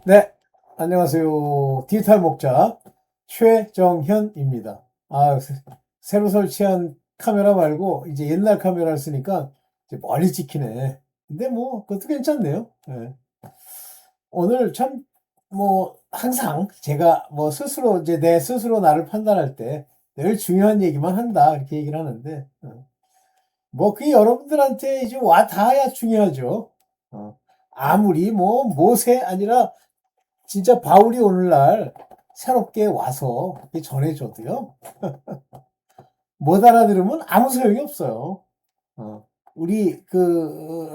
네, 안녕하세요. 디지털 목자 최정현입니다. 새로 설치한 카메라 말고 이제 옛날 카메라를 쓰니까 이제 멀리 찍히네. 근데 뭐 그것도 괜찮네요. 예. 오늘 참 뭐 항상 제가 뭐 스스로 이제 내 스스로 나를 판단할 때 늘 중요한 얘기만 한다 이렇게 얘기를 하는데 뭐 그게 여러분들한테 이제 와 닿아야 중요하죠. 어, 아무리 뭐 못에 아니라 진짜 바울이 오늘날 새롭게 와서 전해줘도요, 못 알아들으면 아무 소용이 없어요. 우리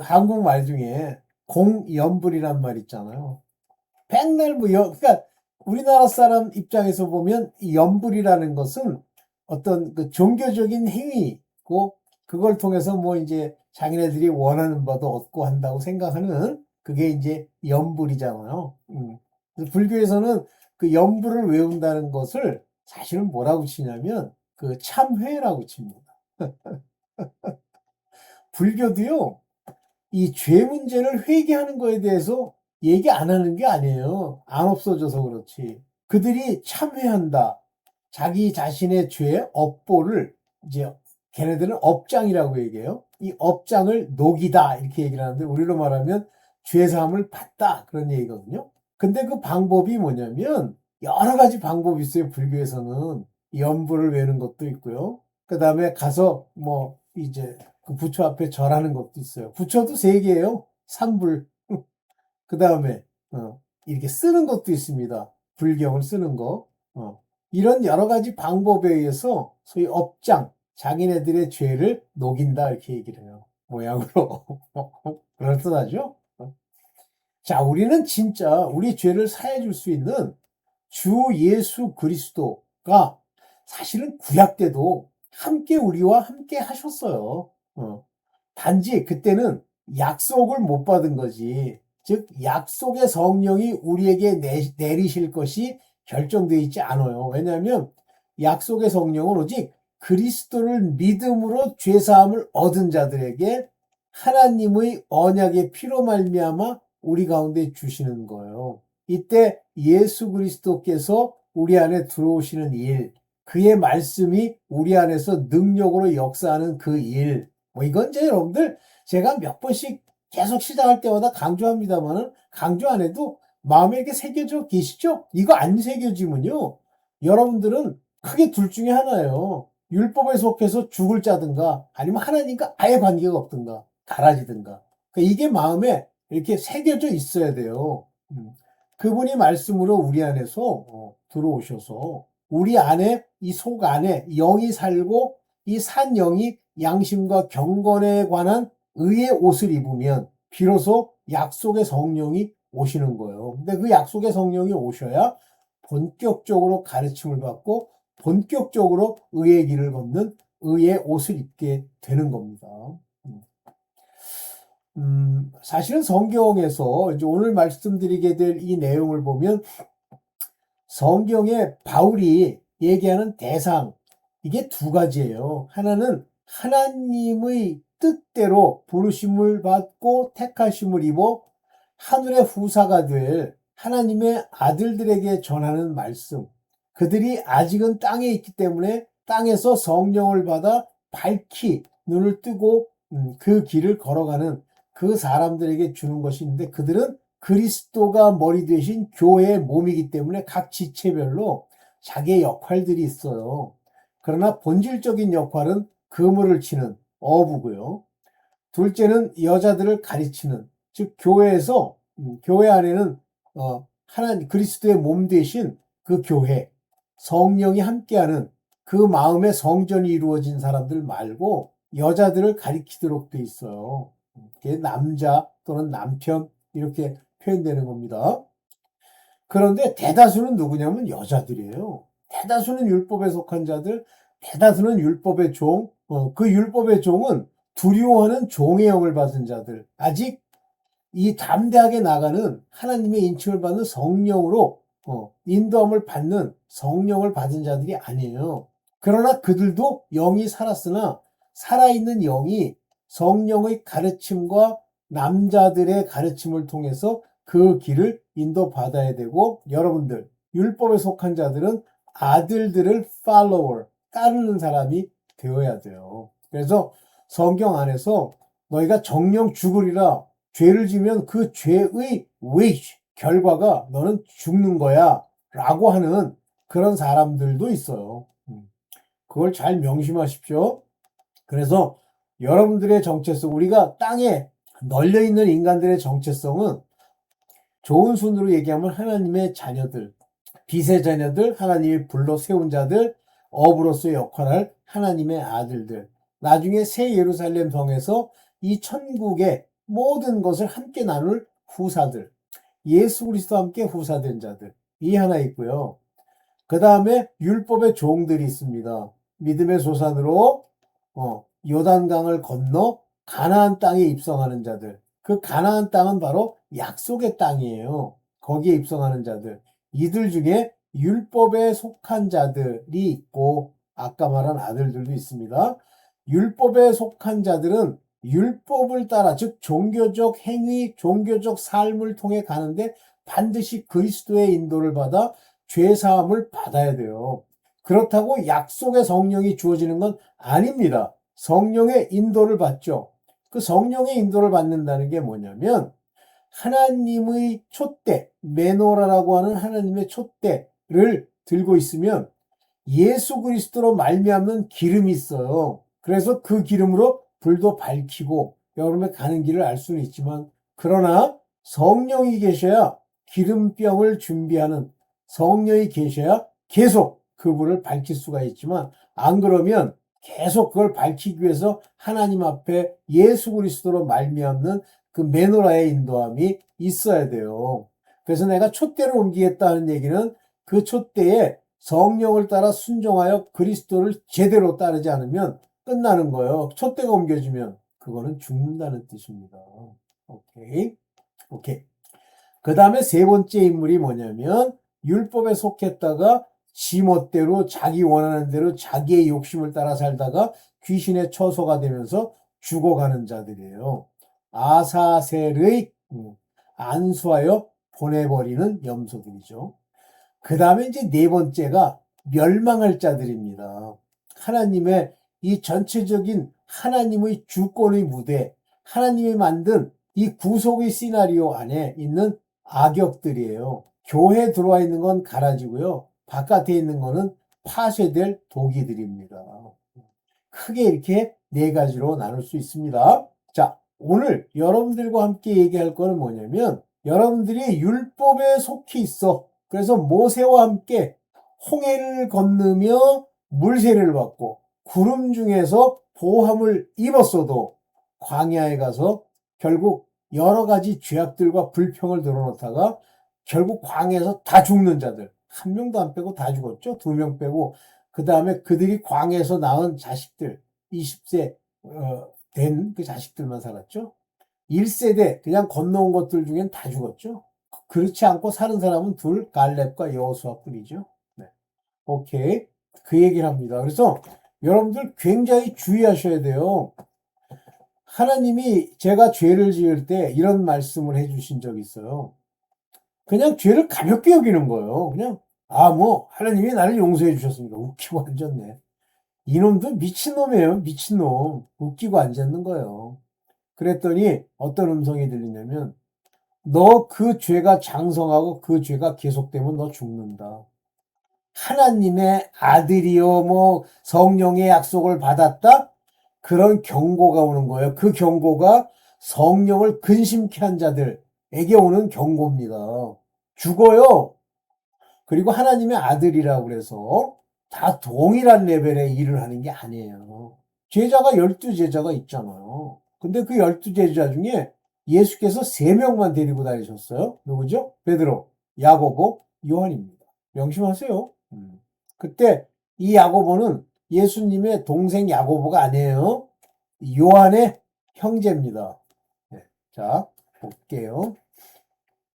한국말 중에 공연불이란 말 있잖아요. 맨날 그러니까 우리나라 사람 입장에서 보면 이 연불이라는 것은 어떤 그 종교적인 행위고 그걸 통해서 뭐 이제 자기네들이 원하는 바도 얻고 한다고 생각하는 그게 이제 연불이잖아요. 그래서 불교에서는 그 연불을 외운다는 것을 사실은 뭐라고 치냐면 그 참회라고 칩니다. 불교도요, 이 죄 문제를 회개하는 거에 대해서 얘기 안 하는 게 아니에요. 안 없어져서 그렇지. 그들이 참회한다. 자기 자신의 죄의 업보를 이제 걔네들은 업장이라고 얘기해요. 이 업장을 녹이다 이렇게 얘기를 하는데 우리로 말하면 죄사함을 받다 그런 얘기거든요. 근데 그 방법이 뭐냐면 여러 가지 방법이 있어요. 불교에서는 연불을 외우는 것도 있고요. 그 다음에 가서 뭐 이제 그 부처 앞에 절하는 것도 있어요. 부처도 세 개예요. 삼불. 그 다음에 이렇게 쓰는 것도 있습니다. 불경을 쓰는 거. 이런 여러 가지 방법에 의해서 소위 업장, 자기네들의 죄를 녹인다 이렇게 얘기를 해요. 모양으로. 그럴듯하죠? 자, 우리는 진짜 우리 죄를 사해 줄 수 있는 주 예수 그리스도가 사실은 구약 때도 함께 우리와 함께 하셨어요. 단지 그때는 약속을 못 받은 거지. 즉 약속의 성령이 우리에게 내리실 것이 결정되어 있지 않아요. 왜냐하면 약속의 성령은 오직 그리스도를 믿음으로 죄 사함을 얻은 자들에게 하나님의 언약의 피로 말미암아 우리 가운데 주시는 거예요. 이때 예수 그리스도께서 우리 안에 들어오시는 일, 그의 말씀이 우리 안에서 능력으로 역사하는 그 일, 뭐 이건 이제 여러분들 제가 몇 번씩 계속 시작할 때마다 강조합니다만은 강조 안 해도 마음에 이렇게 새겨져 계시죠? 이거 안 새겨지면요, 여러분들은 크게 둘 중에 하나예요. 율법에 속해서 죽을 자든가 아니면 하나님과 아예 관계가 없든가 갈라지든가. 그러니까 이게 마음에 이렇게 새겨져 있어야 돼요. 그분이 말씀으로 우리 안에서 들어오셔서 우리 안에 이 속 안에 영이 살고 이 산 영이 양심과 경건에 관한 의의 옷을 입으면 비로소 약속의 성령이 오시는 거예요. 근데 그 약속의 성령이 오셔야 본격적으로 가르침을 받고 본격적으로 의의 길을 걷는 의의 옷을 입게 되는 겁니다. 사실은 성경에서 이제 오늘 말씀드리게 될 이 내용을 보면 성경에 바울이 얘기하는 대상, 이게 두 가지예요. 하나는 하나님의 뜻대로 부르심을 받고 택하심을 입어 하늘의 후사가 될 하나님의 아들들에게 전하는 말씀. 그들이 아직은 땅에 있기 때문에 땅에서 성령을 받아 밝히 눈을 뜨고 그 길을 걸어가는 그 사람들에게 주는 것이 있는데, 그들은 그리스도가 머리 되신 교회의 몸이기 때문에 각 지체별로 자기의 역할들이 있어요. 그러나 본질적인 역할은 그물을 치는 어부고요. 둘째는 여자들을 가르치는, 즉 교회에서 교회 안에는 하나님 그리스도의 몸 되신 그 교회, 성령이 함께하는 그 마음의 성전이 이루어진 사람들 말고 여자들을 가리키도록 돼 있어요. 그게 남자 또는 남편 이렇게 표현되는 겁니다. 그런데 대다수는 누구냐면 여자들이에요. 대다수는 율법에 속한 자들, 대다수는 율법의 종, 그 율법의 종은 두려워하는 종의 영을 받은 자들, 아직 이 담대하게 나가는 하나님의 인칭을 받는 성령으로 인도함을 받는 성령을 받은 자들이 아니에요. 그러나 그들도 영이 살았으나 살아있는 영이 성령의 가르침과 남자들의 가르침을 통해서 그 길을 인도받아야 되고, 여러분들 율법에 속한 자들은 아들들을 follower, 따르는 사람이 되어야 돼요. 그래서 성경 안에서 너희가 정령 죽으리라, 죄를 지면 그 죄의 wage, 결과가 너는 죽는 거야 라고 하는 그런 사람들도 있어요. 그걸 잘 명심하십시오. 그래서 여러분들의 정체성, 우리가 땅에 널려있는 인간들의 정체성은 좋은 순으로 얘기하면 하나님의 자녀들, 빛의 자녀들, 하나님이 불러 세운 자들, 어부로서의 역할을 할 하나님의 아들들, 나중에 새 예루살렘 성에서 이 천국의 모든 것을 함께 나눌 후사들, 예수 그리스도와 함께 후사된 자들, 이 하나 있고요. 그 다음에 율법의 종들이 있습니다. 믿음의 소산으로 요단강을 건너 가나안 땅에 입성하는 자들. 그 가나안 땅은 바로 약속의 땅이에요. 거기에 입성하는 자들. 이들 중에 율법에 속한 자들이 있고 아까 말한 아들들도 있습니다. 율법에 속한 자들은 율법을 따라, 즉 종교적 행위, 종교적 삶을 통해 가는데 반드시 그리스도의 인도를 받아 죄사함을 받아야 돼요. 그렇다고 약속의 성령이 주어지는 건 아닙니다. 성령의 인도를 받죠. 그 성령의 인도를 받는다는 게 뭐냐면 하나님의 촛대, 메노라라고 하는 하나님의 촛대를 들고 있으면 예수 그리스도로 말미암는 기름이 있어요. 그래서 그 기름으로 불도 밝히고 여러분의 가는 길을 알 수는 있지만, 그러나 성령이 계셔야, 기름병을 준비하는 성령이 계셔야 계속 그 불을 밝힐 수가 있지만, 안 그러면 계속 그걸 밝히기 위해서 하나님 앞에 예수 그리스도로 말미암는 그 메노라의 인도함이 있어야 돼요. 그래서 내가 촛대를 옮기겠다는 얘기는 그 촛대에 성령을 따라 순종하여 그리스도를 제대로 따르지 않으면 끝나는 거예요. 촛대가 옮겨지면 그거는 죽는다는 뜻입니다. 오케이. 그 다음에 세 번째 인물이 뭐냐면 율법에 속했다가 지멋대로 자기 원하는 대로 자기의 욕심을 따라 살다가 귀신의 처소가 되면서 죽어가는 자들이에요. 아사셀의 안수하여 보내버리는 염소들이죠. 그 다음에 이제 네 번째가 멸망할 자들입니다. 하나님의 이 전체적인 하나님의 주권의 무대, 하나님이 만든 이 구속의 시나리오 안에 있는 악역들이에요. 교회에 들어와 있는 건 갈아지고요. 바깥에 있는 거는 파쇄될 도기들입니다. 크게 이렇게 네 가지로 나눌 수 있습니다. 자, 오늘 여러분들과 함께 얘기할 거는 뭐냐면 여러분들이 율법에 속해 있어. 그래서 모세와 함께 홍해를 건너며 물세례를 받고 구름 중에서 보함을 입었어도 광야에 가서 결국 여러 가지 죄악들과 불평을 드러놓다가 결국 광야에서 다 죽는 자들, 한 명도 안 빼고 다 죽었죠. 2명 빼고. 그 다음에 그들이 광야에서 낳은 자식들, 20세 된 그 자식들만 살았죠. 1세대 그냥 건너온 것들 중엔 다 죽었죠. 그렇지 않고 사는 사람은 둘, 갈렙과 여호수아뿐이죠. 네. 오케이. 그 얘기를 합니다. 그래서 여러분들 굉장히 주의하셔야 돼요. 하나님이 제가 죄를 지을 때 이런 말씀을 해주신 적이 있어요. 그냥 죄를 가볍게 여기는 거예요. 그냥 하나님이 나를 용서해 주셨으니까. 웃기고 앉았네. 이놈도 미친놈이에요. 미친놈. 웃기고 앉았는 거예요. 그랬더니 어떤 음성이 들리냐면 너 그 죄가 장성하고 그 죄가 계속되면 너 죽는다. 하나님의 아들이요 성령의 약속을 받았다? 그런 경고가 오는 거예요. 그 경고가 성령을 근심케 한 자들에게 오는 경고입니다. 죽어요. 그리고 하나님의 아들이라고 그래서 다 동일한 레벨의 일을 하는 게 아니에요. 제자가 12제자가 있잖아요. 근데 그 12제자 중에 예수께서 3명만 데리고 다니셨어요. 누구죠? 베드로, 야고보, 요한입니다. 명심하세요. 그때 이 야고보는 예수님의 동생 야고보가 아니에요. 요한의 형제입니다. 네, 자, 볼게요.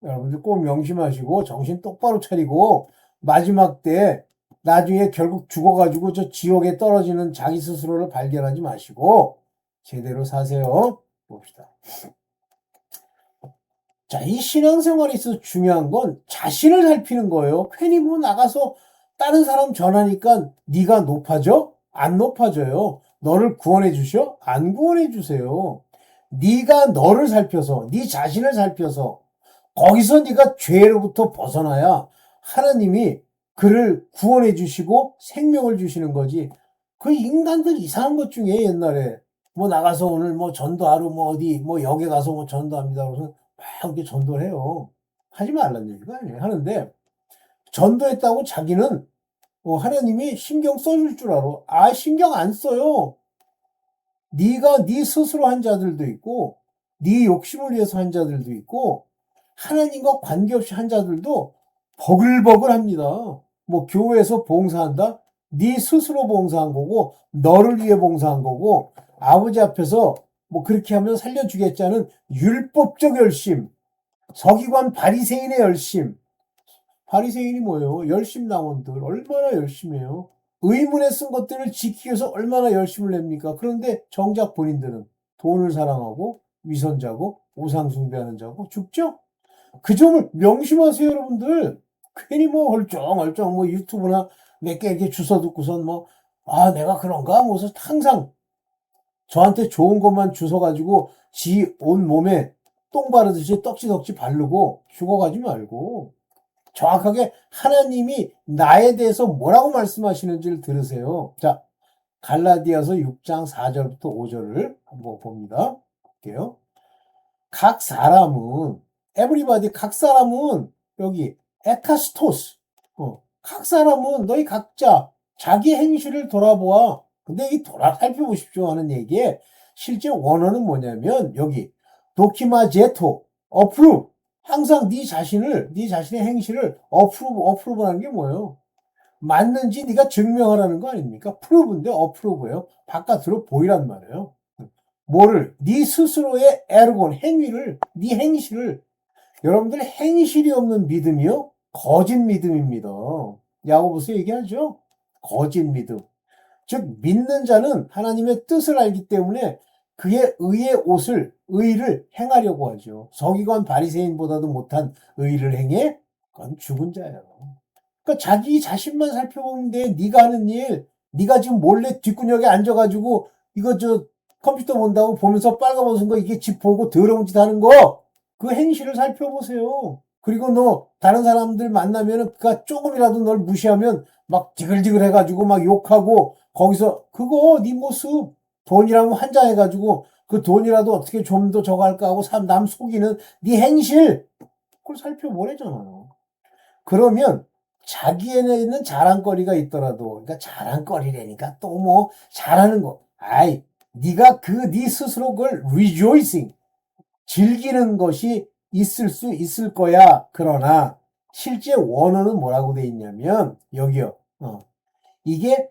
여러분들 꼭 명심하시고 정신 똑바로 차리고 마지막 때 나중에 결국 죽어가지고 저 지옥에 떨어지는 자기 스스로를 발견하지 마시고 제대로 사세요. 봅시다. 자, 이 신앙생활에 있어서 중요한 건 자신을 살피는 거예요. 괜히 뭐 나가서 다른 사람 전하니까 네가 높아져? 안 높아져요. 너를 구원해 주셔? 안 구원해 주세요. 네가 너를 살펴서, 네 자신을 살펴서 거기서 네가 죄로부터 벗어나야 하나님이 그를 구원해 주시고 생명을 주시는 거지. 그 인간들 이상한 것 중에 옛날에 뭐 나가서 오늘 뭐 전도하러 뭐 어디 뭐 역에 가서 뭐 전도합니다. 그래서 막 이렇게 전도를 해요. 하지 말라는 얘기가 아니에요. 하는데 전도했다고 자기는 하나님이 신경 써줄 줄 알아. 아, 신경 안 써요. 네가 네 스스로 한 자들도 있고 네 욕심을 위해서 한 자들도 있고 하나님과 관계없이 한 자들도 버글버글합니다. 뭐 교회에서 봉사한다? 네 스스로 봉사한 거고 너를 위해 봉사한 거고 아버지 앞에서 뭐 그렇게 하면 살려주겠자는 율법적 열심, 서기관 바리새인의 열심. 바리새인이 뭐예요? 열심당원들 얼마나 열심히 해요? 의문에 쓴 것들을 지키기 위해서 얼마나 열심을 냅니까? 그런데 정작 본인들은 돈을 사랑하고 위선자고 우상 숭배하는 자고 죽죠? 그 점을 명심하세요, 여러분들. 괜히 뭐 얼쩡얼쩡 뭐 유튜브나 몇 개 이렇게 주워 듣고선 뭐, 아, 내가 그런가? 뭐, 그래서 항상 저한테 좋은 것만 주워가지고 지 온 몸에 똥 바르듯이 떡지덕지 바르고 죽어가지 말고 정확하게 하나님이 나에 대해서 뭐라고 말씀하시는지를 들으세요. 자, 갈라디아서 6장 4절부터 5절을 한번 봅니다. 볼게요. 각 사람은 everybody 각 사람은 여기 에카스토스 각 사람은 너희 각자 자기 행실을 돌아보아. 근데 이 살펴보십시오 하는 얘기에 실제 원어는 뭐냐면 여기 도키마제토 어프루 항상 네 자신의 행실을 어프루브라는 게 뭐예요? 맞는지 네가 증명하라는 거 아닙니까? 프루브인데 어프루브예요. 바깥으로 보이란 말이에요. 뭐를? 네 스스로의 에르곤 행위를 네 행실을 여러분들 행실이 없는 믿음이요? 거짓 믿음입니다. 야고보서 얘기하죠. 거짓 믿음. 즉 믿는 자는 하나님의 뜻을 알기 때문에 그의 의를 행하려고 하죠. 서기관 바리새인보다도 못한 의를 행해? 그건 죽은 자예요. 그러니까 자기 자신만 살펴보면 돼. 네가 하는 일, 네가 지금 몰래 뒷구녕에 앉아가지고 이거 컴퓨터 본다고 보면서 빨가벗은 거 이게 집 보고 더러운 짓 하는 거 그 행실을 살펴보세요. 그리고 너 다른 사람들 만나면은 그가 조금이라도 널 무시하면 막 지글지글 해가지고 막 욕하고 거기서 그거 네 모습 돈이라면 환장해가지고 그 돈이라도 어떻게 좀 더 저거 할까 하고 남 속이는 네 행실 그걸 살펴보래잖아요. 그러면 자기에는 자랑거리가 있더라도 그러니까 자랑거리라니까 또 뭐 잘하는 거 아이 네가 네 스스로 그걸 rejoicing 즐기는 것이 있을 수 있을 거야. 그러나 실제 원어는 뭐라고 돼 있냐면 여기요. 이게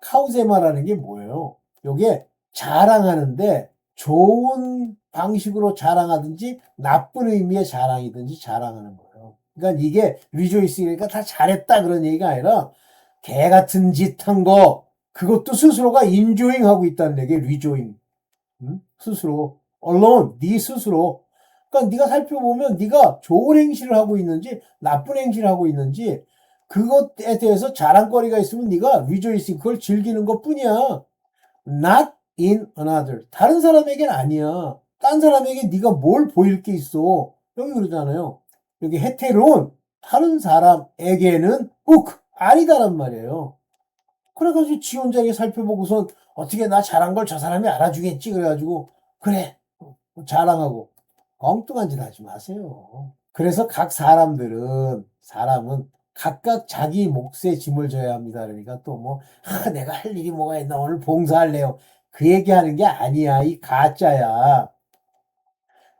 카우세마라는 게 뭐예요? 이게 자랑하는데 좋은 방식으로 자랑하든지 나쁜 의미의 자랑이든지 자랑하는 거예요. 그러니까 이게 리조이스니까 다 잘했다 그런 얘기가 아니라 개 같은 짓 한 거 그것도 스스로가 인조잉 하고 있다는 얘기 리조잉. 스스로 alone 네 스스로 그러니까 네가 살펴보면 네가 좋은 행실을 하고 있는지 나쁜 행실을 하고 있는지 그것에 대해서 자랑거리가 있으면 네가 rejoicing 그걸 즐기는 것뿐이야. Not in another 다른 사람에겐 아니야. 딴 사람에게 네가 뭘 보일 게 있어. 여기 그러잖아요. 여기 헤테론 다른 사람에게는 아니다란 말이에요. 그래가지고 지 혼자게 살펴보고선 어떻게 나 잘한 걸 저 사람이 알아주겠지 그래가지고 그래 자랑하고 엉뚱한 짓 하지 마세요. 그래서 사람은 각각 자기 몫의 짐을 져야 합니다. 그러니까 또 뭐 내가 할 일이 뭐가 있나 오늘 봉사할래요. 그 얘기하는 게 아니야. 이 가짜야.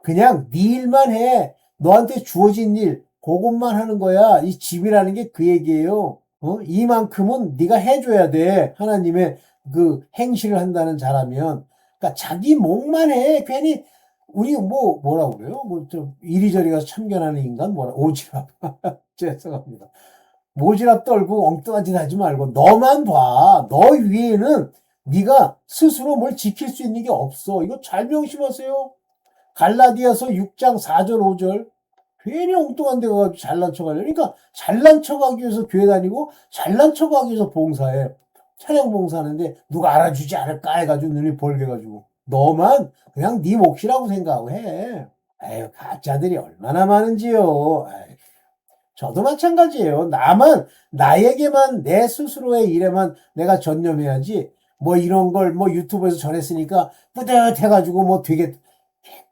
그냥 네 일만 해. 너한테 주어진 일 그것만 하는 거야. 이 집이라는 게 그 얘기예요. 이만큼은 네가 해줘야 돼. 하나님의 그 행실을 한다는 자라면. 그러니까 자기 몫만 해. 괜히 우리 뭐라고 그래요? 뭐 좀 이리저리 가서 참견하는 인간 오지랖. 죄송합니다. 모지랖 떨고 엉뚱한 짓 하지 말고 너만 봐. 너 위에는 네가 스스로 뭘 지킬 수 있는 게 없어. 이거 잘 명심하세요. 갈라디아서 6장 4절 5절 괜히 엉뚱한 데 가가지고 잘난 척하려. 그러니까 잘난 척하기 위해서 교회 다니고 잘난 척하기 위해서 봉사해. 찬양 봉사하는데 누가 알아주지 않을까 해가지고 눈이 벌게가지고 너만 그냥 네 몫이라고 생각하고 해. 에휴, 가짜들이 얼마나 많은지요. 에휴, 저도 마찬가지예요. 나에게만 내 스스로의 일에만 내가 전념해야지. 뭐 이런 걸 뭐 유튜브에서 전했으니까 뿌듯해가지고 뭐 되게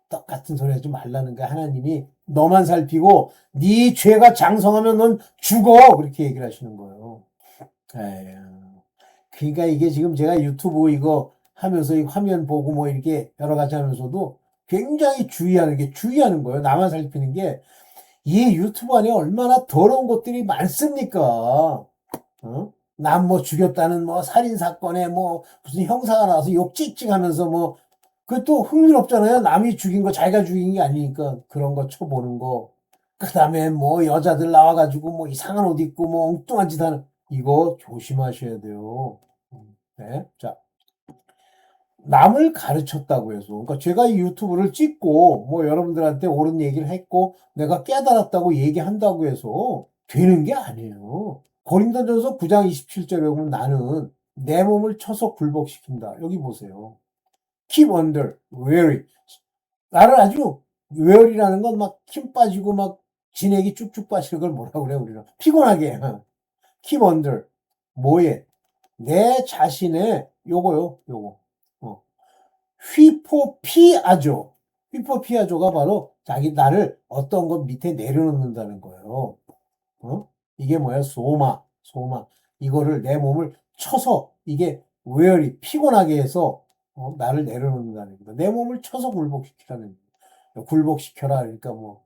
똑같은 소리 하지 말라는 거야. 하나님이 너만 살피고 네 죄가 장성하면 넌 죽어. 그렇게 얘기를 하시는 거예요. 에휴. 그러니까 이게 지금 제가 유튜브 이거 하면서 이 화면 보고 뭐 이렇게 여러 가지 하면서도 굉장히 주의하는 거예요. 나만 살피는 게 이 유튜브 안에 얼마나 더러운 것들이 많습니까? 어? 남 뭐 죽였다는 뭐 살인 사건에 뭐 무슨 형사가 나와서 욕 찍찍 하면서 뭐 그것도 흥미롭잖아요. 남이 죽인 거 자기가 죽인 게 아니니까 그런 거 쳐보는 거. 그다음에 뭐 여자들 나와가지고 뭐 이상한 옷 입고 뭐 엉뚱한 짓 하는 이거 조심하셔야 돼요. 네. 자, 남을 가르쳤다고 해서 그러니까 제가 이 유튜브를 찍고 뭐 여러분들한테 옳은 얘기를 했고 내가 깨달았다고 얘기한다고 해서 되는 게 아니에요. 고린도전서 9장 27절에 보면 나는 내 몸을 쳐서 굴복시킨다. 여기 보세요. keep under, weary. 나를 아주 weary라는 건 막 힘 빠지고 막 진액이 쭉쭉 빠지는 걸 뭐라고 그래요, 우리는? 피곤하게. keep under. 뭐에? 내 자신의 요거. 휘포피아조. 휘포피아조가 바로 자기 나를 어떤 것 밑에 내려놓는다는 거예요. 어? 이게 뭐야? 소마. 이거를 내 몸을 쳐서 이게 웨어리 피곤하게 해서 나를 내려놓는다는 거다. 내 몸을 쳐서 굴복시키라는 거예요. 굴복시켜라. 그러니까 뭐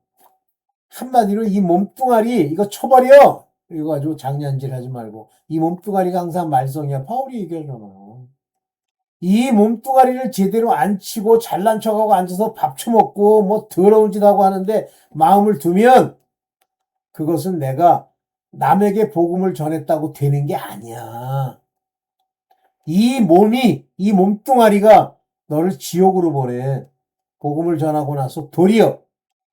한마디로 이 몸뚱아리 이거 쳐버려. 이거 가지고 장난질 하지 말고 이 몸뚱아리가 항상 말썽이야. 바울이 얘기하잖아요. 이 몸뚱아리를 제대로 안 치고 잘난 척하고 앉아서 밥 처먹고 뭐 더러운 짓 하고 하는데 마음을 두면 그것은 내가 남에게 복음을 전했다고 되는 게 아니야. 이 몸뚱아리가 너를 지옥으로 보내. 복음을 전하고 나서 도리어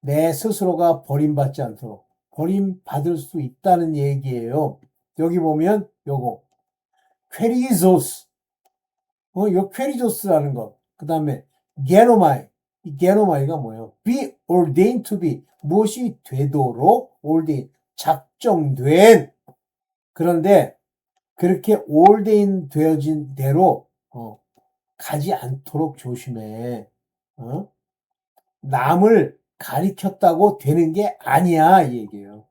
내 스스로가 버림받지 않도록 버림받을 수 있다는 얘기예요. 여기 보면 요거 퀘리조스 요 퀘리조스라는 것. 그 다음에 게노마이. 이 게노마이가 뭐예요? be ordained to be. 무엇이 되도록 ordained. 작정된. 그런데 그렇게 ordained 되어진 대로 가지 않도록 조심해. 남을 가리켰다고 되는 게 아니야. 이 얘기예요.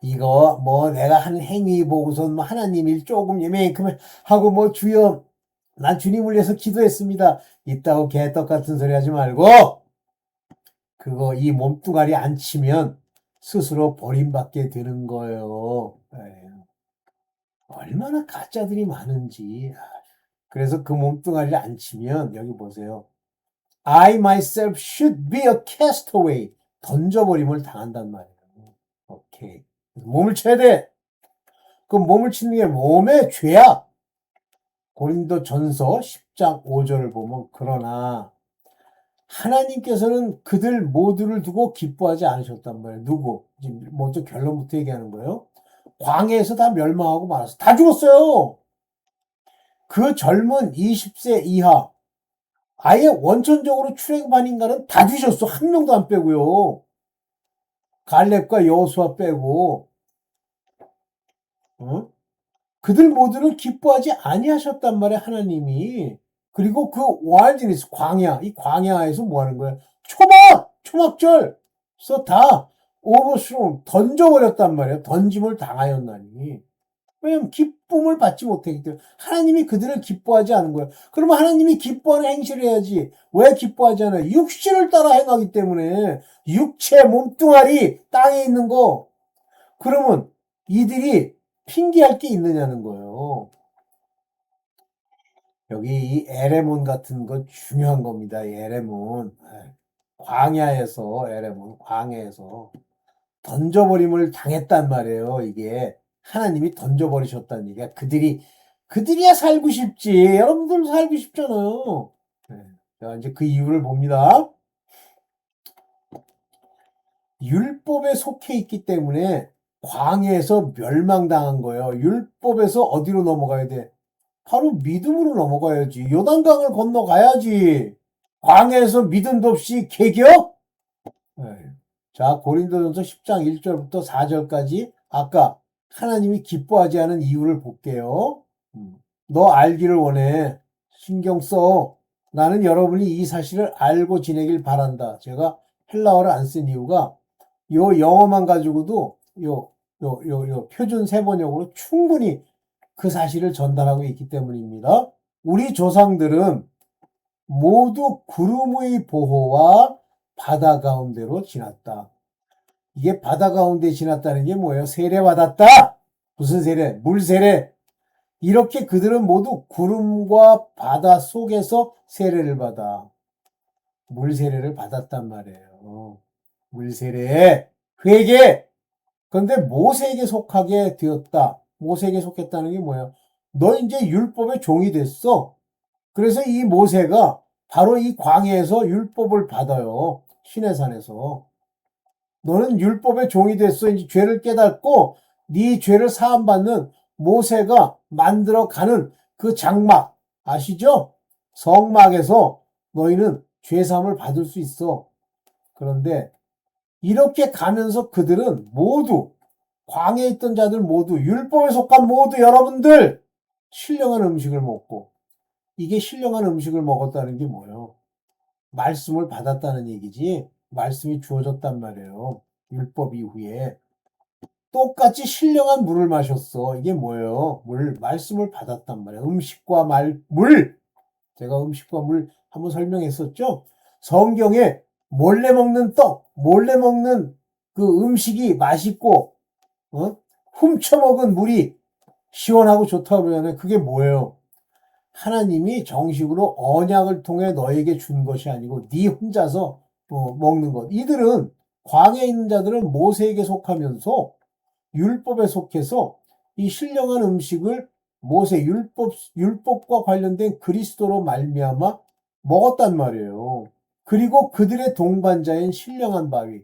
이거 뭐 내가 한 행위 보고선 뭐 하나님 일 조금 예매만큼 하고 뭐 주여 난 주님을 위해서 기도했습니다. 이따고 개떡 같은 소리 하지 말고 그거 이 몸뚱아리 안 치면 스스로 버림받게 되는 거예요. 에이, 얼마나 가짜들이 많은지. 그래서 그 몸뚱아리를 안 치면 여기 보세요. I myself should be a castaway. 던져버림을 당한단 말이에요. 오케이. 몸을 쳐야 돼. 그 몸을 치는 게 몸의 죄야. 고린도전서 10장 5절을 보면 그러나 하나님께서는 그들 모두를 두고 기뻐하지 않으셨단 말이에요. 누구? 먼저 결론부터 얘기하는 거예요. 광해에서 다 멸망하고 말았어. 다 죽었어요. 그 젊은 20세 이하 아예 원천적으로 출애굽한 인간은 다 뒤졌어. 한 명도 안 빼고요. 갈렙과 여호수아 빼고. 그들 모두를 기뻐하지 아니하셨단 말이야, 하나님이. 그리고 그 와일드니스, 광야, 이 광야에서 뭐 하는 거야? 초막절서 다 오버스로 던져버렸단 말이야. 던짐을 당하였나니. 왜냐면 기쁨을 받지 못했기 때문에 하나님이 그들을 기뻐하지 않은 거야. 그러면 하나님이 기뻐하는 행실을 해야지. 왜 기뻐하지 않아요? 육신을 따라 행하기 때문에 육체 몸뚱아리 땅에 있는 거. 그러면 이들이 핑계할 게 있느냐는 거예요. 여기 이 에레몬 같은 거 중요한 겁니다. 이 에레몬. 광야에서 에레몬 광야에서 던져버림을 당했단 말이에요. 이게 하나님이 던져버리셨다는 얘기야. 그들이야 살고 싶지. 여러분들 살고 싶잖아요. 자, 이제 그 이유를 봅니다. 율법에 속해 있기 때문에 광야에서 멸망당한 거예요. 율법에서 어디로 넘어가야 돼? 바로 믿음으로 넘어가야지. 요단강을 건너가야지. 광야에서 믿음도 없이 개겨? 네. 자, 고린도전서 10장 1절부터 4절까지 아까 하나님이 기뻐하지 않은 이유를 볼게요. 너 알기를 원해. 신경 써. 나는 여러분이 이 사실을 알고 지내길 바란다. 제가 헬라어를 안 쓴 이유가 요 영어만 가지고도 요 표준 세번역으로 충분히 그 사실을 전달하고 있기 때문입니다. 우리 조상들은 모두 구름의 보호와 바다 가운데로 지났다. 이게 바다 가운데 지났다는 게 뭐예요? 세례받았다. 무슨 세례? 물 세례. 이렇게 그들은 모두 구름과 바다 속에서 세례를 받아. 물 세례를 받았단 말이에요. 물 세례, 회개. 그런데 모세에게 속하게 되었다. 모세에게 속했다는 게 뭐예요? 너 이제 율법의 종이 됐어. 그래서 이 모세가 바로 이 광야에서 율법을 받아요. 시내산에서. 너는 율법의 종이 됐어. 이제 죄를 깨닫고 네 죄를 사함받는 모세가 만들어가는 그 장막 아시죠? 성막에서 너희는 죄사함을 받을 수 있어. 그런데 이렇게 가면서 그들은 모두 광야에 있던 자들 모두 율법에 속한 모두 여러분들 신령한 음식을 먹고 이게 신령한 음식을 먹었다는 게 뭐예요? 말씀을 받았다는 얘기지. 말씀이 주어졌단 말이에요. 율법 이후에. 똑같이 신령한 물을 마셨어. 이게 뭐예요? 말씀을 받았단 말이에요. 음식과 물. 제가 음식과 물 한번 설명했었죠? 성경에 몰래 먹는 떡, 몰래 먹는 그 음식이 맛있고, 훔쳐먹은 물이 시원하고 좋다고 그러잖아요. 그게 뭐예요? 하나님이 정식으로 언약을 통해 너에게 준 것이 아니고 네 혼자서 먹는 것. 이들은 광야에 있는 자들은 모세에게 속하면서 율법에 속해서 이 신령한 음식을 모세 율법과 관련된 그리스도로 말미암아 먹었단 말이에요. 그리고 그들의 동반자인 신령한 바위,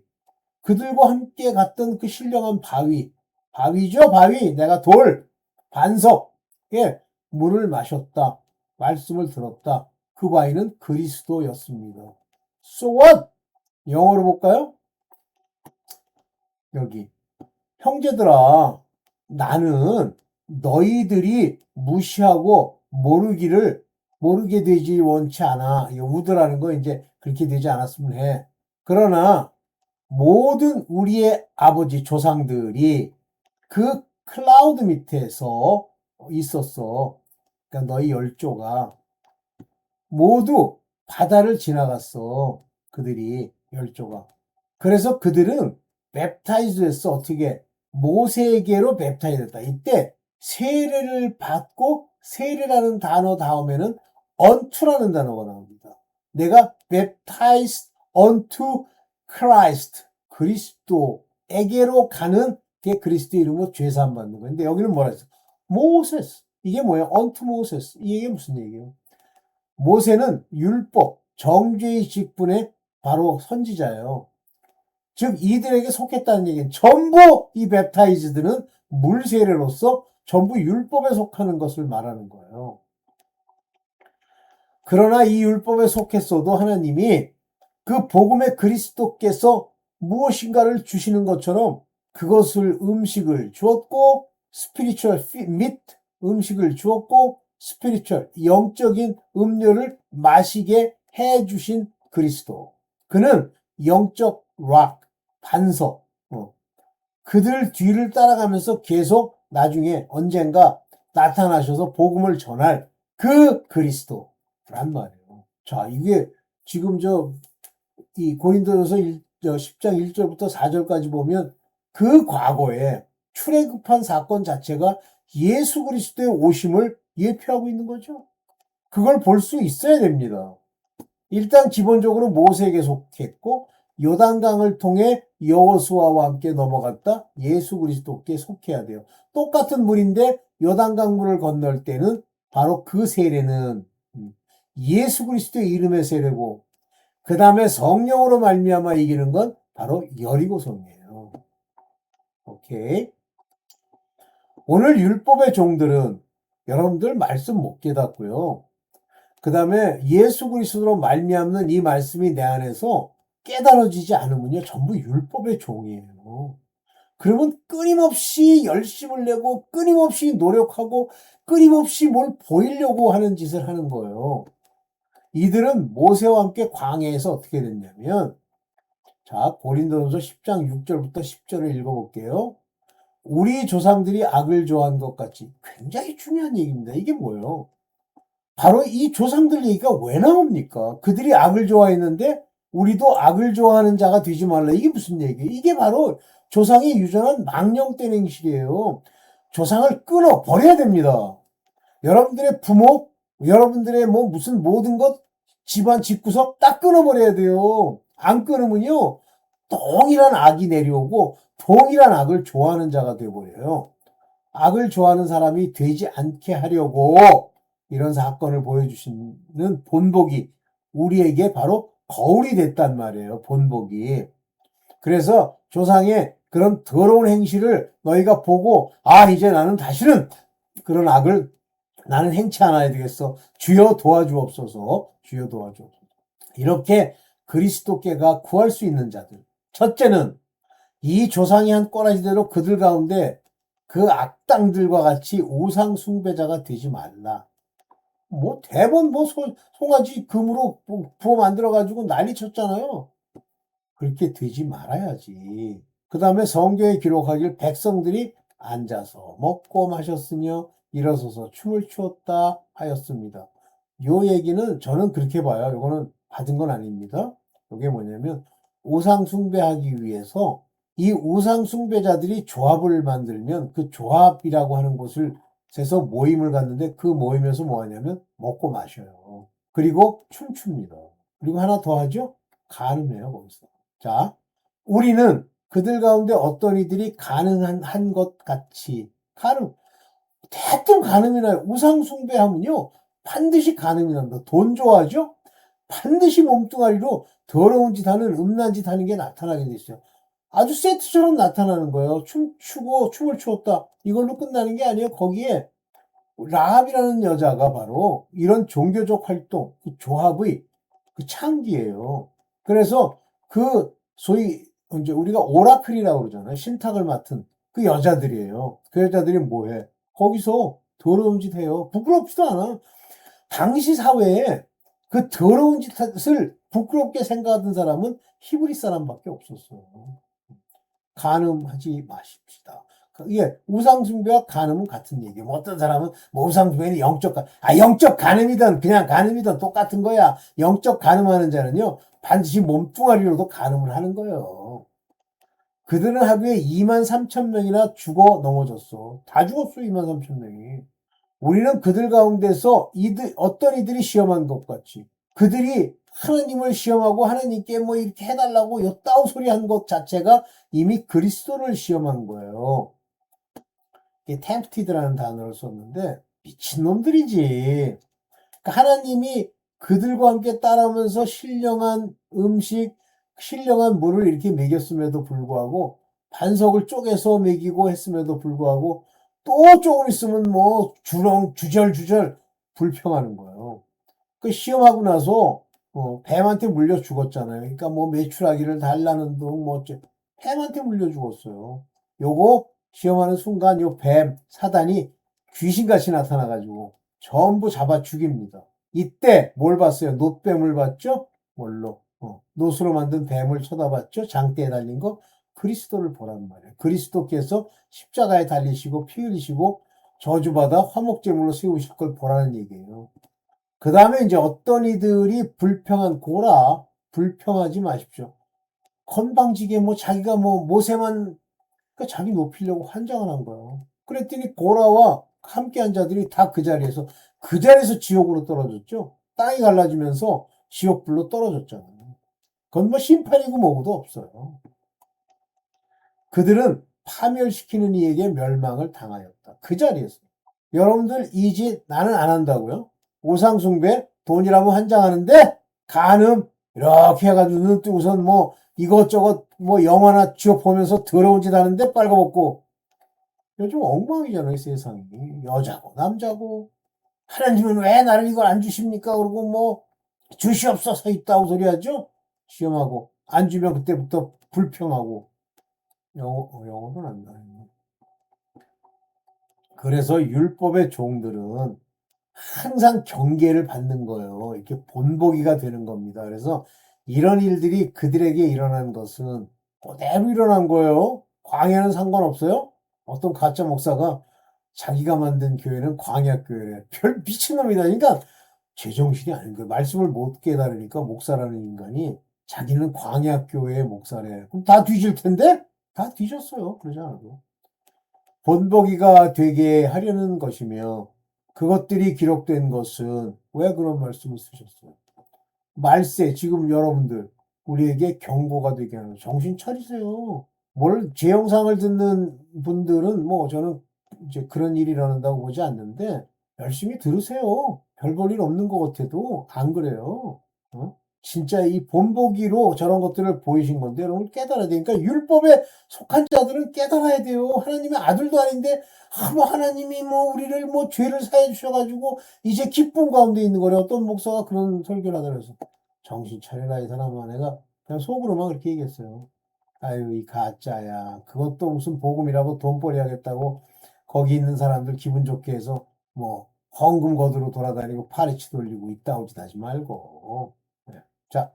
그들과 함께 갔던 그 신령한 바위죠, 바위. 내가 반석, 예, 물을 마셨다. 말씀을 들었다. 그 바위는 그리스도였습니다. So what? 영어로 볼까요? 여기. 형제들아, 나는 너희들이 무시하고 모르게 되지 원치 않아. 우드라는 거 이제 그렇게 되지 않았으면 해. 그러나 모든 우리의 아버지 조상들이 그 클라우드 밑에서 있었어. 그러니까 너희 열조가 모두 바다를 지나갔어. 그들이 열조가. 그래서 그들은 웹타이즈 됐어. 어떻게? 모세에게로 웹타이즈 됐다. 이때 세례를 받고 세례라는 단어 다음에는 unto라는 단어가 나옵니다. 내가 baptized unto Christ, 그리스도에게로 가는 게 그리스도 이름으로 죄사함 받는 거예요. 근데 여기는 뭐라 했어? 모세스. 이게 뭐예요? unto Moses. 이게 무슨 얘기예요? 모세는 율법, 정죄의 직분의 바로 선지자예요. 즉 이들에게 속했다는 얘기는 전부 이 웹타이즈들은 물세례로서 전부 율법에 속하는 것을 말하는 거예요. 그러나 이 율법에 속했어도 하나님이 그 복음의 그리스도께서 무엇인가를 주시는 것처럼 그것을 음식을 주었고 스피리추얼 및 음식을 주었고 스피리추얼 영적인 음료를 마시게 해 주신 그리스도. 그는 영적 락 반석 그들 뒤를 따라가면서 계속 나중에 언젠가 나타나셔서 복음을 전할 그 그리스도란 말이에요. 자, 이게 지금 이 고린도전서 10장 1절부터 4절까지 보면 그 과거에 출애굽한 사건 자체가 예수 그리스도의 오심을 예표하고 있는 거죠. 그걸 볼 수 있어야 됩니다. 일단 기본적으로 모세에게 속했고 요단강을 통해 여호수아와 함께 넘어갔다 예수 그리스도께 속해야 돼요. 똑같은 물인데 요단강 물을 건널 때는 바로 그 세례는 예수 그리스도의 이름의 세례고 그 다음에 성령으로 말미암아 이기는 건 바로 여리고성이에요. 오케이. 오늘 율법의 종들은 여러분들 말씀 못 깨닫고요. 그 다음에 예수 그리스도로 말미암는 이 말씀이 내 안에서 깨달아지지 않으면요, 전부 율법의 종이에요. 그러면 끊임없이 열심을 내고 끊임없이 노력하고 끊임없이 뭘 보이려고 하는 짓을 하는 거예요. 이들은 모세와 함께 광야에서 어떻게 됐냐면, 자, 고린도전서 10장 6절부터 10절을 읽어볼게요. 우리 조상들이 악을 좋아한 것 같이, 굉장히 중요한 얘기입니다. 이게 뭐예요? 바로 이 조상들 얘기가 왜 나옵니까? 그들이 악을 좋아했는데 우리도 악을 좋아하는 자가 되지 말라. 이게 무슨 얘기예요? 이게 바로 조상이 유전한 망령된 행실이에요. 조상을 끊어 버려야 됩니다. 여러분들의 부모, 여러분들의 뭐 무슨 모든 것, 집안 집구석 딱 끊어버려야 돼요. 안 끊으면요, 동일한 악이 내려오고 동일한 악을 좋아하는 자가 되어버려요. 악을 좋아하는 사람이 되지 않게 하려고 이런 사건을 보여주시는 본복이 우리에게 바로 거울이 됐단 말이에요. 본복이. 그래서 조상의 그런 더러운 행실을 너희가 보고, 아, 이제 나는 다시는 그런 악을 나는 행치 않아야 되겠어. 주여 도와주옵소서. 주여 도와주옵소서. 이렇게 그리스도께가 구할 수 있는 자들. 첫째는 이 조상이 한 꼬라지대로 그들 가운데 그 악당들과 같이 우상 숭배자가 되지 말라. 뭐 대번 뭐 송아지 금으로 부어 만들어가지고 난리 쳤잖아요. 그렇게 되지 말아야지. 그 다음에 성경에 기록하길 백성들이 앉아서 먹고 마셨으며 일어서서 춤을 추었다 하였습니다. 요 얘기는 저는 그렇게 봐요. 이거는 받은 건 아닙니다. 이게 뭐냐면 우상 숭배하기 위해서 이 우상 숭배자들이 조합을 만들면 그 조합이라고 하는 곳을 에서 모임을 갖는데 그 모임에서 뭐 하냐면 먹고 마셔요. 그리고 춤춥니다. 그리고 하나 더 하죠? 간음해요, 거기서. 자, 우리는 그들 가운데 어떤 이들이 가능한 것 같이 간음, 대뜸 간음이 나요. 우상 숭배하면요, 반드시 간음이 납니다. 돈 좋아하죠? 반드시 몸뚱아리로 더러운 짓 하는, 음란 짓 하는 게 나타나게 돼 있어요. 아주 세트처럼 나타나는 거예요. 춤추고 춤을 추었다. 이걸로 끝나는 게 아니에요. 거기에 라합이라는 여자가 바로 이런 종교적 활동, 그 조합의 그 창기예요. 그래서 그 소위 이제 우리가 오라클이라고 그러잖아요. 신탁을 맡은 그 여자들이에요. 그 여자들이 뭐해? 거기서 더러운 짓 해요. 부끄럽지도 않아. 당시 사회에 그 더러운 짓을 부끄럽게 생각하던 사람은 히브리 사람밖에 없었어요. 간음하지 마십시다. 이게 우상숭배와 간음은 같은 얘기예요. 뭐 어떤 사람은 뭐 우상숭배는 영적 간음이든 그냥 간음이든 똑같은 거야. 영적 간음하는 자는요, 반드시 몸뚱아리로도 간음을 하는 거예요. 그들은 하루에 2만 3천 명이나 죽어 넘어졌어. 다 죽었어, 2만 3천 명이. 우리는 그들 가운데서 어떤 이들이 시험한 것 같이 그들이 하나님을 시험하고 하나님께 뭐 이렇게 해달라고 요따오 소리 한 것 자체가 이미 그리스도를 시험한 거예요. 이게 tempted라는 단어를 썼는데 미친놈들이지. 그러니까 하나님이 그들과 함께 따라오면서 신령한 음식, 신령한 물을 이렇게 먹였음에도 불구하고 반석을 쪼개서 먹이고 했음에도 불구하고 또 조금 있으면 뭐 주절주절 불평하는 거예요. 그 시험하고 나서 뱀한테 물려 죽었잖아요. 그러니까 뭐 메추라기를 달라는 둥 뭐 뱀한테 물려 죽었어요. 요거 시험하는 순간 요 뱀 사단이 귀신같이 나타나가지고 전부 잡아 죽입니다. 이때 뭘 봤어요? 놋뱀을 봤죠? 뭘로? 놋으로 만든 뱀을 쳐다봤죠? 장대에 달린 거. 그리스도를 보란 말이에요. 그리스도께서 십자가에 달리시고 피 흘리시고 저주받아 화목제물로 세우실 걸 보라는 얘기예요. 그 다음에 이제 어떤 이들이 불평하지 마십시오. 건방지게 뭐 자기가 뭐 모세만 그러니까 자기 높이려고 환장을 한 거예요. 그랬더니 고라와 함께한 자들이 다 그 자리에서 지옥으로 떨어졌죠. 땅이 갈라지면서 지옥불로 떨어졌잖아요. 그건 뭐 심판이고 뭐고도 없어요. 그들은 파멸시키는 이에게 멸망을 당하였다. 그 자리에서. 여러분들 이 짓 나는 안 한다고요? 우상숭배 돈이라면 환장하는데 간음 이렇게 해가지고 눈 뜨고선 뭐 이것저것 뭐 영화나 지옥 보면서 더러운 짓 하는데 빨가벗고. 요즘 엉망이잖아요, 세상이. 여자고 남자고. 하나님은 왜 나를 이걸 안 주십니까? 그러고 뭐 주시옵소서 있다고 소리하죠. 시험하고 안 주면 그때부터 불평하고. 영어는 안 나요. 그래서 율법의 종들은 항상 경계를 받는 거예요. 이렇게 본보기가 되는 겁니다. 그래서 이런 일들이 그들에게 일어난 것은 그대로 일어난 거예요. 광야는 상관없어요. 어떤 가짜 목사가 자기가 만든 교회는 광야 교회래. 별 미친놈이다. 그러니까 제정신이 아닌 거예요. 말씀을 못 깨달으니까 목사라는 인간이 자기는 광야 교회의 목사래. 그럼 다 뒤질 텐데? 다 뒤졌어요. 그러지 않아도. 본보기가 되게 하려는 것이며 그것들이 기록된 것은 왜 그런 말씀을 쓰셨어요? 말세 지금 여러분들 우리에게 경고가 되게 하는 정신 차리세요. 뭘 제 영상을 듣는 분들은 뭐 저는 이제 그런 일이 일어난다고 보지 않는데 열심히 들으세요. 별 볼 일 없는 것 같아도 안 그래요. 어? 진짜 이 본보기로 저런 것들을 보이신 건데 여러분 깨달아야 되니까 율법에 속한 자들은 깨달아야 돼요. 하나님의 아들도 아닌데 뭐 하나님이 뭐 우리를 뭐 죄를 사해 주셔가지고 이제 기쁨 가운데 있는 거래. 어떤 목사가 그런 설교를 하더라고요. 그래서 정신 차려라 이 사람아. 내가 그냥 속으로만 그렇게 얘기했어요. 아유 이 가짜야. 그것도 무슨 복음이라고 돈벌이 하겠다고 거기 있는 사람들 기분 좋게 해서 뭐 헌금 거두러 돌아다니고 파리치 돌리고 이따오 짓 하지 말고. 네. 자,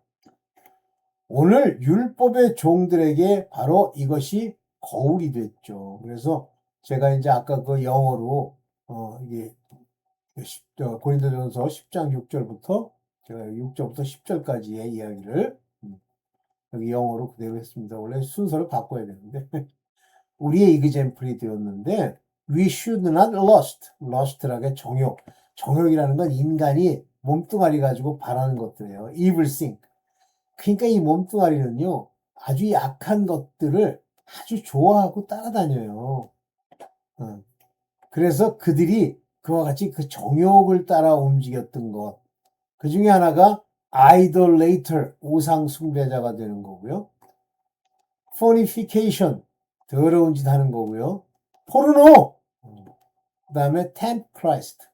오늘 율법의 종들에게 바로 이것이 거울이 됐죠. 그래서 제가 이제 아까 그 영어로 이게 고린도전서 10장 6절부터 제가 6절부터 10절까지의 이야기를 여기 영어로 그대로 했습니다. 원래 순서를 바꿔야 되는데 우리의 이그젠플이 되었는데 we should not lust. lust라게 정욕. 정욕이라는 건 인간이 몸뚱아리 가지고 바라는 것들이에요. evil thing. 그러니까 이 몸뚱아리는요, 아주 약한 것들을 아주 좋아하고 따라다녀요. 그래서 그들이 그와 같이 그 정욕을 따라 움직였던 것. 그 중에 하나가 idolater, 우상 숭배자가 되는 거고요. fornication, 더러운 짓 하는 거고요. 포르노, 그 다음에 tempt Christ,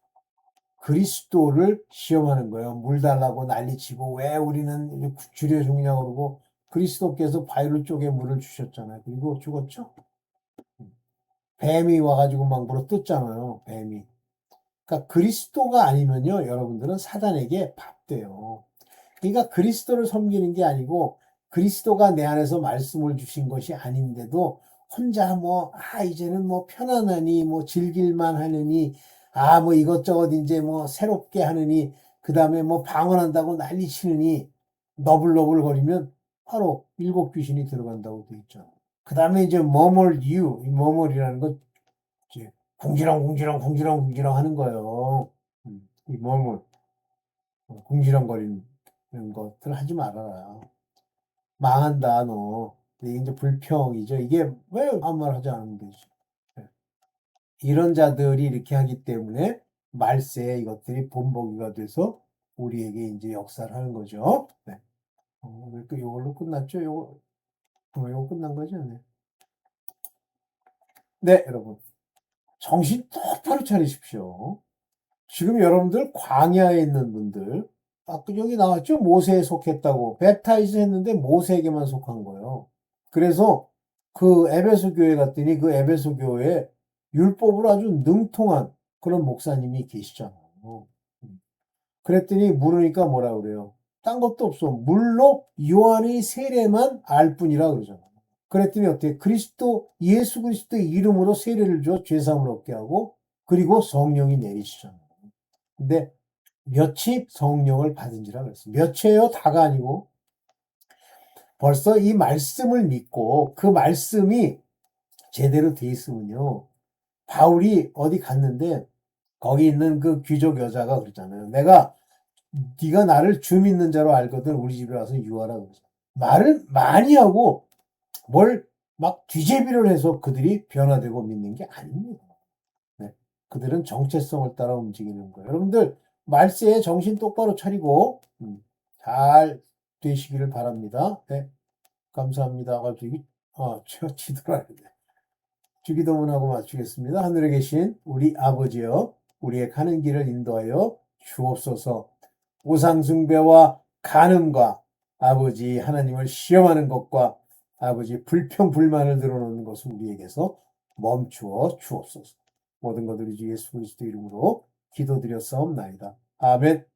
그리스도를 시험하는 거예요. 물 달라고 난리치고 왜 우리는 주려 죽냐 그러고 그리스도께서 바위를 쪼개 물을 주셨잖아요. 그리고 죽었죠. 뱀이 와가지고 막 물어 뜯잖아요. 뱀이. 그러니까 그리스도가 아니면요, 여러분들은 사단에게 밥돼요. 그러니까 그리스도를 섬기는 게 아니고 그리스도가 내 안에서 말씀을 주신 것이 아닌데도 혼자 뭐, 이제는 뭐 편안하니, 뭐 즐길만 하느니, 뭐 이것저것 이제 뭐 새롭게 하느니, 그 다음에 뭐 방언한다고 난리 치느니, 너블너블거리면 바로 일곱 귀신이 들어간다고 돼 있죠. 그 다음에 이제 이 머멀이라는 건 이제 궁지렁궁지렁 하는 거예요. 이 머멀, 궁지렁거리는 것들 하지 말아라. 망한다, 너. 이게 이제 불평이죠. 이게 왜 아무 말 하지 않으면 되지. 네. 이런 자들이 이렇게 하기 때문에 말세에 이것들이 본보기가 돼서 우리에게 이제 역사를 하는 거죠. 네. 이걸로 끝났죠? 요거 끝난 거죠? 네. 네, 여러분. 정신 똑바로 차리십시오. 지금 여러분들 광야에 있는 분들, 아까 여기 나왔죠? 모세에 속했다고. 베프타이즈 했는데 모세에게만 속한 거예요. 그래서 그 에베소 교회 갔더니 그 에베소 교회에 율법으로 아주 능통한 그런 목사님이 계시잖아요. 그랬더니 물으니까 뭐라 그래요? 딴 것도 없어. 물로 요한의 세례만 알 뿐이라 그러잖아요. 그랬더니 어떻게 예수 그리스도의 이름으로 세례를 줘 죄사함을 얻게 하고 그리고 성령이 내리시잖아요. 근데 몇이 성령을 받은지라 그랬어요. 몇이에요? 다가 아니고 벌써 이 말씀을 믿고 그 말씀이 제대로 돼 있으면요. 바울이 어디 갔는데 거기 있는 그 귀족 여자가 그랬잖아요. 네가 나를 주 믿는 자로 알거든 우리 집에 와서 유하라 그러죠. 말을 많이 하고 뭘 막 뒤제비를 해서 그들이 변화되고 믿는 게 아닙니다. 네. 그들은 정체성을 따라 움직이는 거예요. 여러분들 말세에 정신 똑바로 차리고 잘 되시기를 바랍니다. 네. 감사합니다. 갑자기 지도를 돼. 주기도문하고 마치겠습니다. 하늘에 계신 우리 아버지여, 우리의 가는 길을 인도하여 주옵소서. 우상숭배와 간음과 아버지 하나님을 시험하는 것과 아버지 불평불만을 늘어놓는 것을 우리에게서 멈추어 주옵소서. 모든 것들이 주 예수 그리스도 이름으로 기도드렸사옵나이다. 아멘.